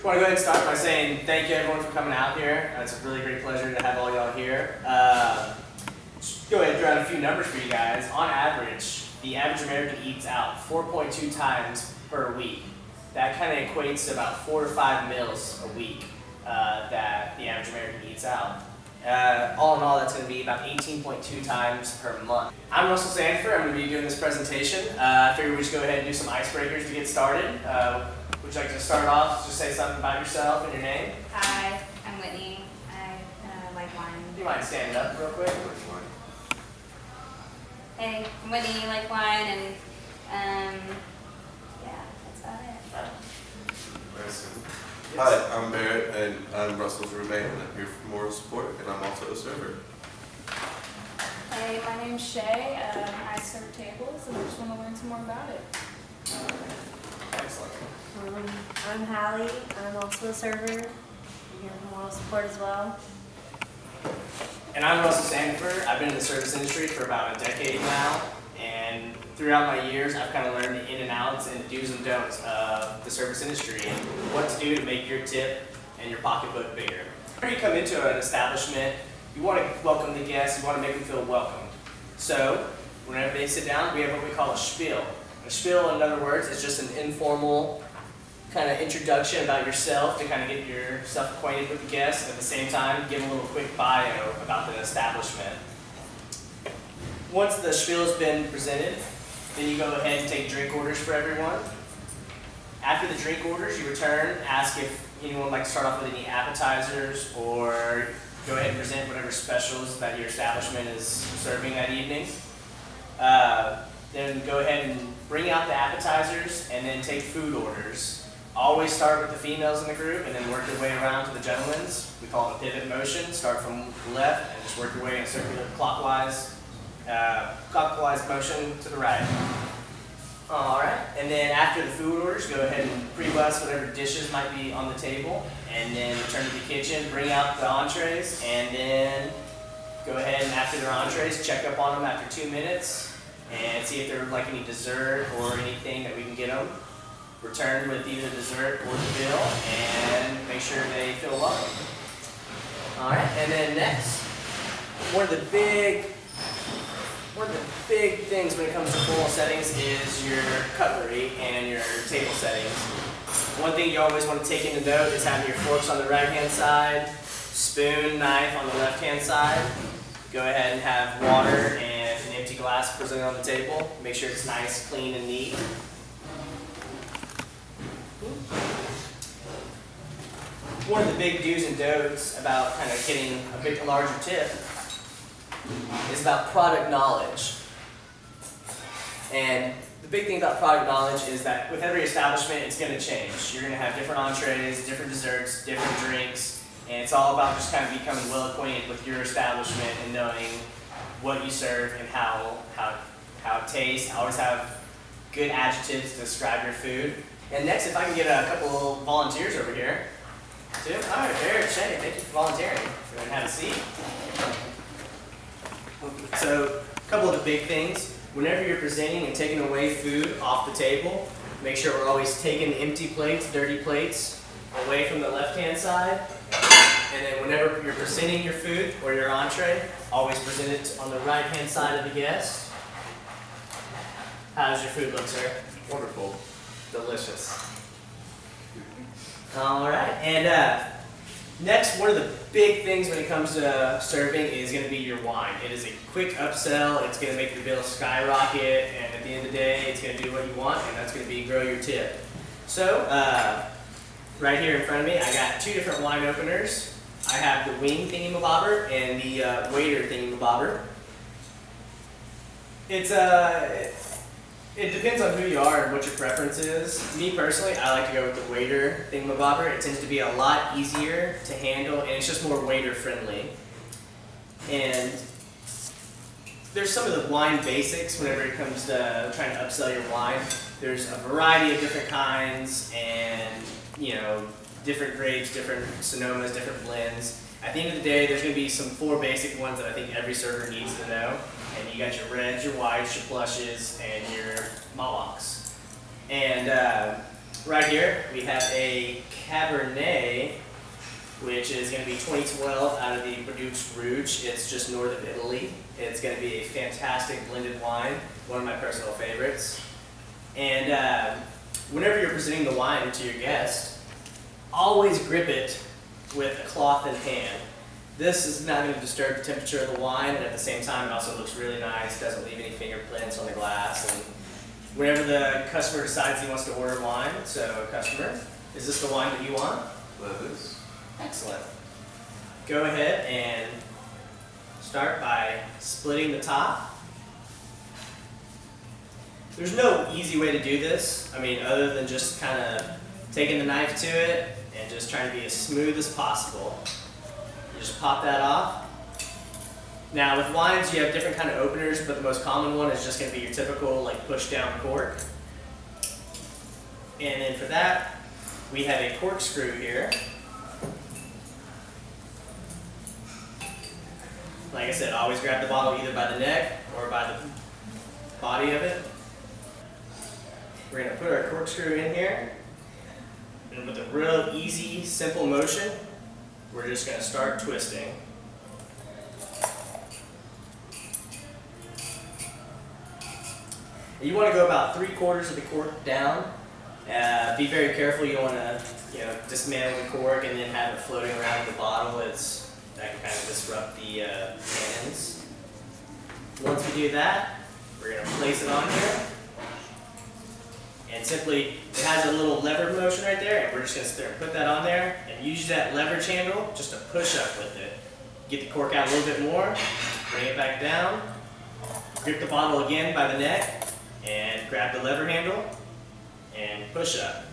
I want to go ahead and start by saying thank you everyone for coming out here. It's a really great pleasure to have all y'all here. Just go ahead and throw out a few numbers for you guys. On average, the average American eats out 4.2 times per week. That kind of equates to about 4 to 5 meals a week that the average American eats out. All in all, that's going to be about 18.2 times per month. I'm Russell Sanford. I'm going to be doing this presentation. I figured we should go ahead and do some icebreakers to get started. Would you like to start off? Just say something about yourself and your name. Hi, I'm Whitney. I like wine. Do you mind standing up real quick? Hey, I'm Whitney. Like wine, and yeah, that's about it. Hi, I'm Barrett, and I'm Russell's roommate, and I'm here for moral support, and I'm also a server. Hey, my name's Shay. I serve tables, and I just want to learn some more about it. Excellent. I'm Hallie. I'm also a server. I'm here for moral support as well. And I'm Russell Sanford. I've been in the service industry for about a decade now, and throughout my years, I've kind of learned the in and outs and do's and don'ts of the service industry and what to do to make your tip and your pocketbook bigger. Whenever you come into an establishment, you want to welcome the guests, you want to make them feel welcome. So, whenever they sit down, we have what we call a spiel. A spiel, in other words, is just an informal kind of introduction about yourself to kind of get yourself acquainted with the guests, and at the same time, give them a little quick bio about the establishment. Once the spiel has been presented, then you go ahead and take drink orders for everyone. After the drink orders, you return, ask if anyone would like to start off with any appetizers, or go ahead and present whatever specials that your establishment is serving that evening. Then go ahead and bring out the appetizers and then take food orders. Always start with the females in the group and then work your way around to the gentlemen's. We call it a pivot motion. Start from the left and just work your way in a circular clockwise motion to the right. Alright, and then after the food orders, go ahead and pre-bus whatever dishes might be on the table, and then return to the kitchen, bring out the entrees, and then go ahead and after their entrees, check up on them after 2 minutes, and see if they're like any dessert or anything that we can get them. Return with either dessert or the bill, and make sure they feel welcome. Alright, and then next, one of the big things when it comes to formal settings is your cutlery and your table settings. One thing you always want to take into note is having your forks on the right-hand side, spoon, knife on the left-hand side. Go ahead and have water and an empty glass presented on the table. Make sure it's nice, clean, and neat. One of the big do's and don'ts about kind of getting a bit larger tip is about product knowledge. And the big thing about product knowledge is that with every establishment, it's going to change. You're going to have different entrees, different desserts, different drinks, and it's all about just kind of becoming well acquainted with your establishment and knowing what you serve and how it tastes. Always have good adjectives to describe your food. And next, if I can get a couple volunteers over here. All right, Barrett, Shay, thank you for volunteering. Go ahead and have a seat. So, a couple of the big things. Whenever you're presenting and taking away food off the table, make sure we're always taking empty plates, dirty plates, away from the left-hand side. And then whenever you're presenting your food or your entree, always present it on the right-hand side of the guest. How does your food look, sir? Wonderful. Delicious. All right, and next, one of the big things when it comes to serving is going to be your wine. It is a quick upsell. It's going to make your bill skyrocket, and at the end of the day, it's going to do what you want, and that's going to be grow your tip. So, right here in front of me, I got 2 different wine openers. I have the wing thingamabobber and the waiter thingamabobber. It depends on who you are and what your preference is. Me personally, I like to go with the waiter thingamabobber. It tends to be a lot easier to handle, and it's just more waiter friendly. And there's some of the wine basics whenever it comes to trying to upsell your wine. There's a variety of different kinds and, different grapes, different Sonomas, different blends. At the end of the day, there's going to be some 4 basic ones that I think every server needs to know. And you got your reds, your whites, your plushes, and your Malocs. And right here we have a Cabernet, which is going to be 2012 out of the Produce Rouge. It's just north of Italy. It's going to be a fantastic blended wine, one of my personal favorites. And whenever you're presenting the wine to your guest, always grip it with a cloth in hand. This is not going to disturb the temperature of the wine, and at the same time it also looks really nice, doesn't leave any fingerprints on the glass. And whenever the customer decides he wants to order wine, so customer, is this the wine that you want? That is. Excellent. Go ahead and start by splitting the top. There's no easy way to do this. I mean, other than just kind of taking the knife to it and just trying to be as smooth as possible. You just pop that off. Now with wines, you have different kind of openers, but the most common one is just going to be your typical like push down cork. And then for that, we have a corkscrew here. Like I said, always grab the bottle either by the neck or by the body of it. We're going to put our corkscrew in here, and with a real easy, simple motion, we're just going to start twisting. You want to go about 3/4 of the cork down. Be very careful. You don't want to, dismantle the cork and then have it floating around the bottle. That can kind of disrupt the tannins. Once we do that, we're going to place it on here. And simply, it has a little lever motion right there, and we're just going to sit there and put that on there and use that leverage handle just to push up with it. Get the cork out a little bit more, bring it back down, grip the bottle again by the neck, and grab the lever handle and push up.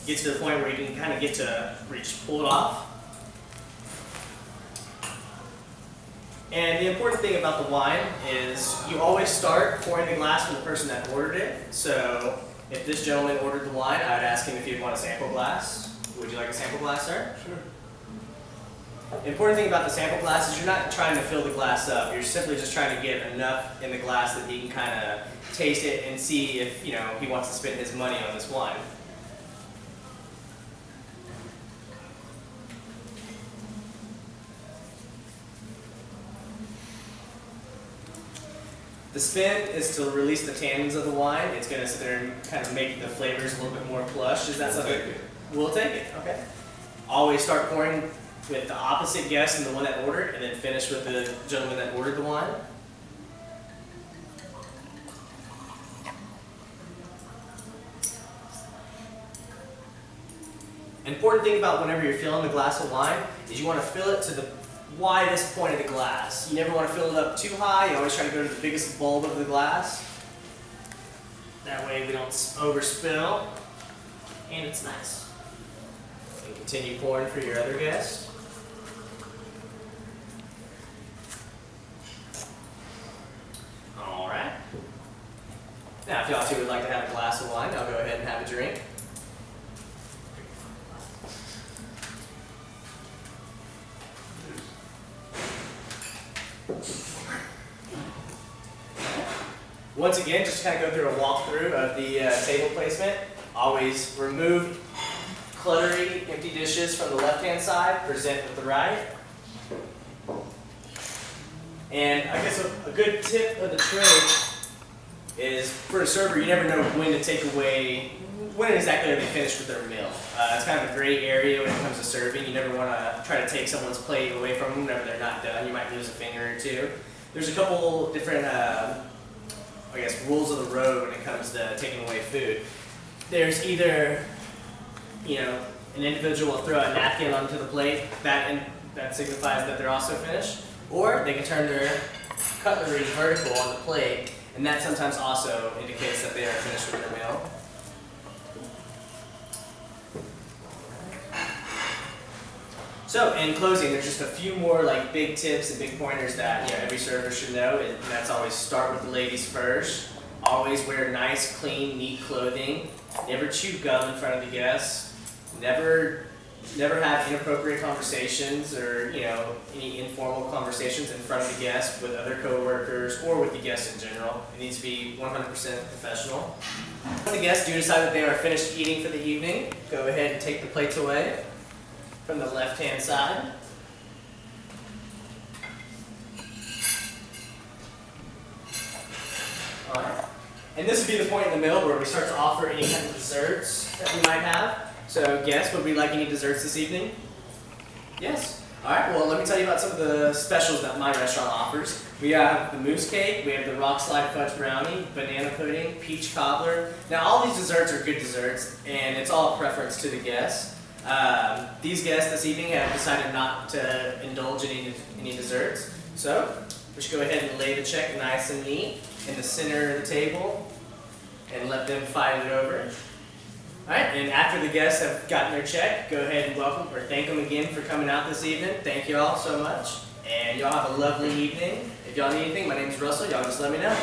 Get to the point where you can kind of get to where you just pull it off. And the important thing about the wine is you always start pouring the glass from the person that ordered it. So if this gentleman ordered the wine, I would ask him if he'd want a sample glass. Would you like a sample glass, sir? Sure. The important thing about the sample glass is you're not trying to fill the glass up. You're simply just trying to get enough in the glass that he can kind of taste it and see if he wants to spend his money on this wine. The spin is to release the tannins of the wine. It's going to sit there and kind of make the flavors a little bit more plush. Is that We'll something? take it. We'll take it. Okay. Always start pouring with the opposite guest and the one that ordered, and then finish with the gentleman that ordered the wine. Important thing about whenever you're filling the glass of wine is you want to fill it to the widest point of the glass. You never want to fill it up too high. You always try to go to the biggest bulb of the glass. That way we don't overspill, and it's nice. And continue pouring for your other guests. All right. Now, if y'all two would like to have a glass of wine, I'll go ahead and have a drink. Once again, just kind of go through a walkthrough of the table placement. Always remove cluttery, empty dishes from the left-hand side, present with the right. And I guess a good tip of the trade is, for a server, you never know when to take away, when exactly are they finished with their meal. It's kind of a gray area when it comes to serving. You never want to try to take someone's plate away from them whenever they're not done. You might lose a finger or two. There's a couple different rules of the road when it comes to taking away food. There's either, an individual will throw a napkin onto the plate, that signifies that they're also finished, or they can turn their cutlery vertical on the plate, and that sometimes also indicates that they are finished with their meal. So in closing, there's just a few more big tips and big pointers that every server should know, and that's always start with the ladies first. Always wear nice, clean, neat clothing. Never chew gum in front of the guests. Never Never have inappropriate conversations or, any informal conversations in front of the guest with other coworkers or with the guest in general. It needs to be 100% professional. When the guests do decide that they are finished eating for the evening, go ahead and take the plates away from the left-hand side. Alright. And this would be the point in the meal where we start to offer any kind of desserts that we might have. So guests, would we like any desserts this evening? Yes? Alright, well let me tell you about some of the specials that my restaurant offers. We have the mousse cake, we have the rock slide fudge brownie, banana pudding, peach cobbler. Now all these desserts are good desserts, and it's all a preference to the guests. These guests this evening have decided not to indulge in any desserts. So, we should go ahead and lay the check nice and neat in the center of the table and let them fight it over. Alright, and after the guests have gotten their check, go ahead and welcome or thank them again for coming out this evening. Thank you all so much. And y'all have a lovely evening. If y'all need anything, my name is Russell. Y'all just let me know.